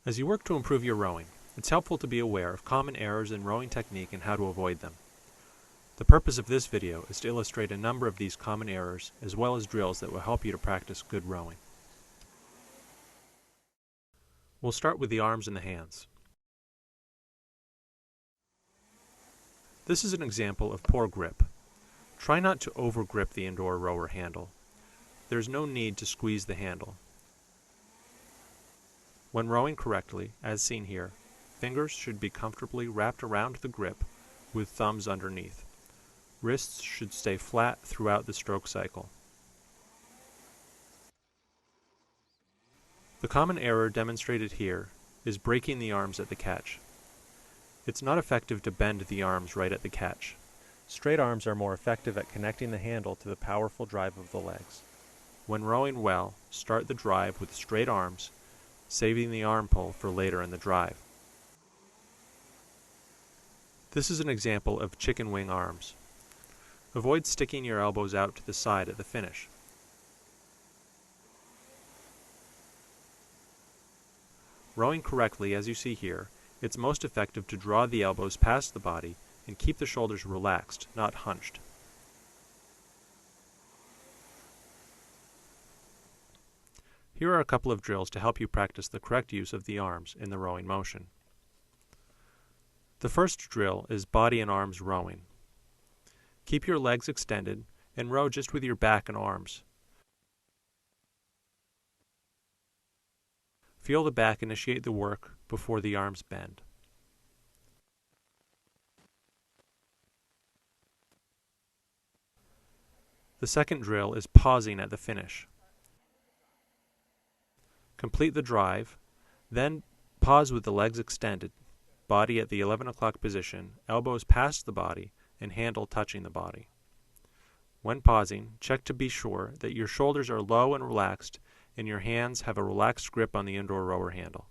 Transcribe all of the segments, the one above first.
As you work to improve your rowing, it's helpful to be aware of common errors in rowing technique and how to avoid them. The purpose of this video is to illustrate a number of these common errors as well as drills that will help you to practice good rowing. We'll start with the arms and the hands. This is an example of poor grip. Try not to over-grip the indoor rower handle. There's no need to squeeze the handle. When rowing correctly, as seen here, fingers should be comfortably wrapped around the grip with thumbs underneath. Wrists should stay flat throughout the stroke cycle. The common error demonstrated here is breaking the arms at the catch. It's not effective to bend the arms right at the catch. Straight arms are more effective at connecting the handle to the powerful drive of the legs. When rowing well, start the drive with straight arms, saving the arm pull for later in the drive. This is an example of chicken wing arms. Avoid sticking your elbows out to the side at the finish. Rowing correctly, as you see here, it's most effective to draw the elbows past the body and keep the shoulders relaxed, not hunched. Here are a couple of drills to help you practice the correct use of the arms in the rowing motion. The first drill is body and arms rowing. Keep your legs extended and row just with your back and arms. Feel the back initiate the work before the arms bend. The second drill is pausing at the finish. Complete the drive, then pause with the legs extended, body at the 11 o'clock position, elbows past the body, and handle touching the body. When pausing, check to be sure that your shoulders are low and relaxed and your hands have a relaxed grip on the indoor rower handle.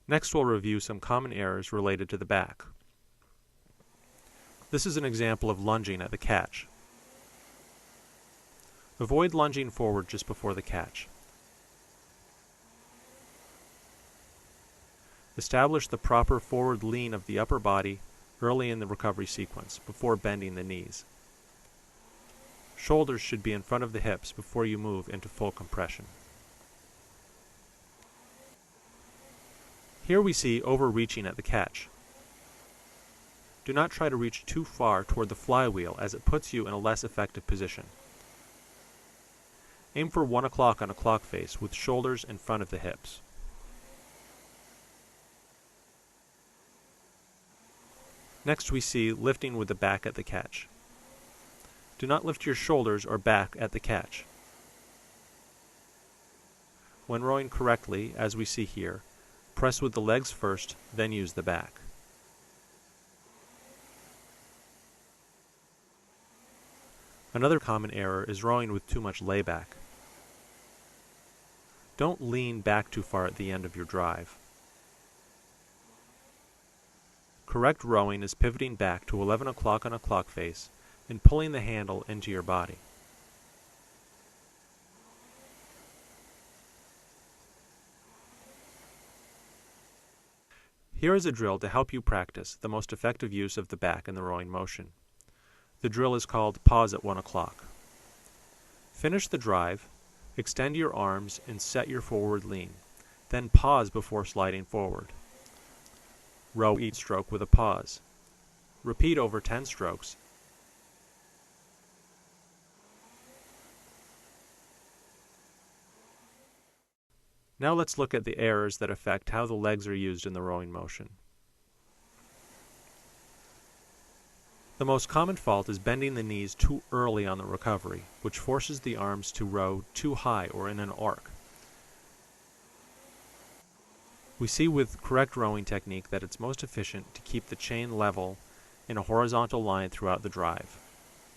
Next, we'll review some common errors related to the back. This is an example of lunging at the catch. Avoid lunging forward just before the catch. Establish the proper forward lean of the upper body early in the recovery sequence, before bending the knees. Shoulders should be in front of the hips before you move into full compression. Here we see overreaching at the catch. Do not try to reach too far toward the flywheel as it puts you in a less effective position. Aim for 1 o'clock on a clock face with shoulders in front of the hips. Next we see lifting with the back at the catch. Do not lift your shoulders or back at the catch. When rowing correctly, as we see here, press with the legs first, then use the back. Another common error is rowing with too much layback. Don't lean back too far at the end of your drive. Correct rowing is pivoting back to 11 o'clock on a clock face and pulling the handle into your body. Here is a drill to help you practice the most effective use of the back in the rowing motion. The drill is called pause at 1 o'clock. Finish the drive, extend your arms and set your forward lean, then pause before sliding forward. Row each stroke with a pause. Repeat over 10 strokes. Now let's look at the errors that affect how the legs are used in the rowing motion. The most common fault is bending the knees too early on the recovery, which forces the arms to row too high or in an arc. We see with correct rowing technique that it's most efficient to keep the chain level in a horizontal line throughout the drive.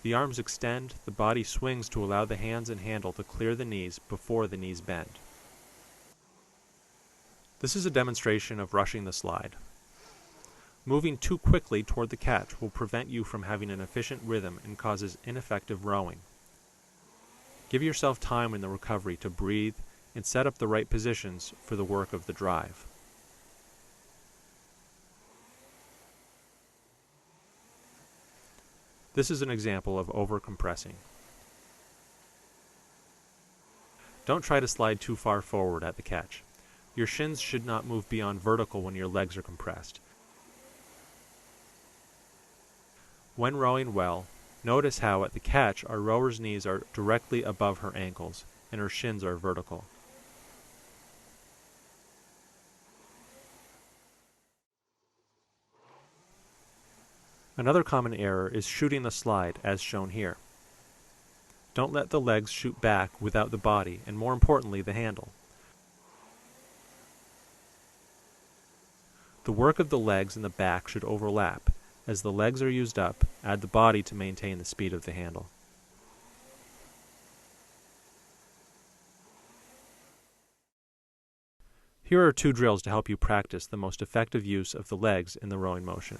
The arms extend, the body swings to allow the hands and handle to clear the knees before the knees bend. This is a demonstration of rushing the slide. Moving too quickly toward the catch will prevent you from having an efficient rhythm and causes ineffective rowing. Give yourself time in the recovery to breathe and set up the right positions for the work of the drive. This is an example of over-compressing. Don't try to slide too far forward at the catch. Your shins should not move beyond vertical when your legs are compressed. When rowing well, notice how at the catch our rower's knees are directly above her ankles and her shins are vertical. Another common error is shooting the slide as shown here. Don't let the legs shoot back without the body and, more importantly, the handle. The work of the legs and the back should overlap. As the legs are used up, add the body to maintain the speed of the handle. Here are 2 drills to help you practice the most effective use of the legs in the rowing motion.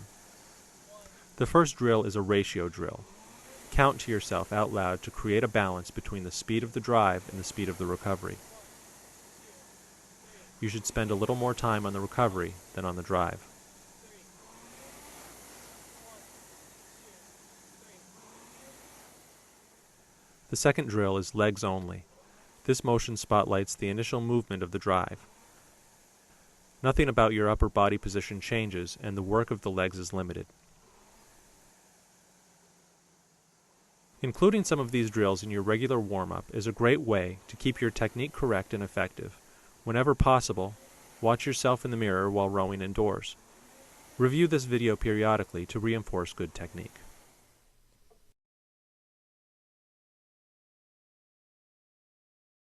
The first drill is a ratio drill. Count to yourself out loud to create a balance between the speed of the drive and the speed of the recovery. You should spend a little more time on the recovery than on the drive. The second drill is legs only. This motion spotlights the initial movement of the drive. Nothing about your upper body position changes, and the work of the legs is limited. Including some of these drills in your regular warm-up is a great way to keep your technique correct and effective. Whenever possible, watch yourself in the mirror while rowing indoors. Review this video periodically to reinforce good technique.